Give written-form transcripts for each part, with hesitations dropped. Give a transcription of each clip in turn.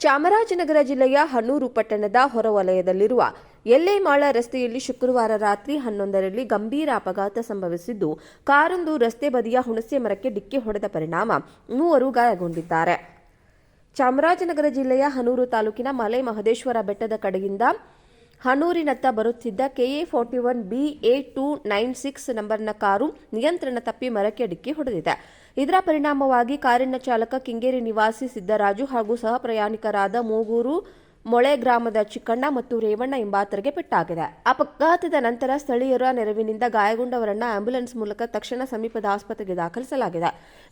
ಚಾಮರಾಜನಗರ ಜಿಲ್ಲೆಯ ಹನೂರು ಪಟ್ಟಣದ ಹೊರವಲಯದಲ್ಲಿರುವ ಎಲ್ಲೇಮಾಳ ರಸ್ತೆಯಲ್ಲಿ ಶುಕ್ರವಾರ ರಾತ್ರಿ 11ರಲ್ಲಿ ಗಂಭೀರ ಅಪಘಾತ ಸಂಭವಿಸಿದ್ದು, ಕಾರೊಂದು ರಸ್ತೆ ಬದಿಯ ಹುಣಸೆ ಮರಕ್ಕೆ ಡಿಕ್ಕಿ ಹೊಡೆದ ಪರಿಣಾಮ 3 ಗಾಯಗೊಂಡಿದ್ದಾರೆ. ಚಾಮರಾಜನಗರ ಜಿಲ್ಲೆಯ ಹನೂರು ತಾಲೂಕಿನ ಮಲೆ ಮಹದೇಶ್ವರ ಬೆಟ್ಟದ ಕಡೆಯಿಂದ ಹನೂರಿನತ್ತ ಬರುತ್ತಿದ್ದ KA41BA296 ನಂಬರ್ನ ಕಾರು ನಿಯಂತ್ರಣ ತಪ್ಪಿ ಮರಕ್ಕೆ ಡಿಕ್ಕಿ ಹೊಡೆದಿದೆ. ಇದರ ಪರಿಣಾಮವಾಗಿ ಕಾರಿನ ಚಾಲಕ ಕೆಂಗೇರಿ ನಿವಾಸಿ ಸಿದ್ದರಾಜು ಹಾಗೂ ಸಹ ಪ್ರಯಾಣಿಕರಾದ ಮೂಗೂರು ಮೊಳೆ ಗ್ರಾಮದ ಚಿಕ್ಕಣ್ಣ ಮತ್ತು ರೇವಣ್ಣ ಎಂಬಾತರಿಗೆ ಪೆಟ್ಟಾಗಿದೆ. ಅಪಘಾತದ ನಂತರ ಸ್ಥಳೀಯರ ನೆರವಿನಿಂದ ಗಾಯಗೊಂಡವರನ್ನು ಆಂಬ್ಯುಲೆನ್ಸ್ ಮೂಲಕ ತಕ್ಷಣ ಸಮೀಪದ ಆಸ್ಪತ್ರೆಗೆ ದಾಖಲಿಸಲಾಗಿದೆ.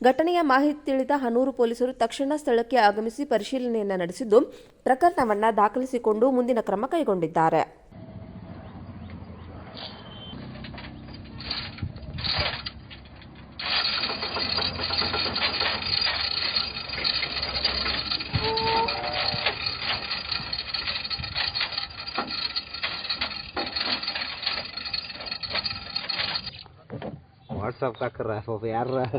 ಘಟನೆಯ ಮಾಹಿತಿ ತಿಳಿದ ಹನೂರು ಪೊಲೀಸರು ತಕ್ಷಣ ಸ್ಥಳಕ್ಕೆ ಆಗಮಿಸಿ ಪರಿಶೀಲನೆಯನ್ನು ನಡೆಸಿದ್ದು, ಪ್ರಕರಣವನ್ನು ದಾಖಲಿಸಿಕೊಂಡು ಮುಂದಿನ ಕ್ರಮ ಕೈಗೊಂಡಿದ್ದಾರೆ. व्हाट्सएप का कर रहा है वो यार यार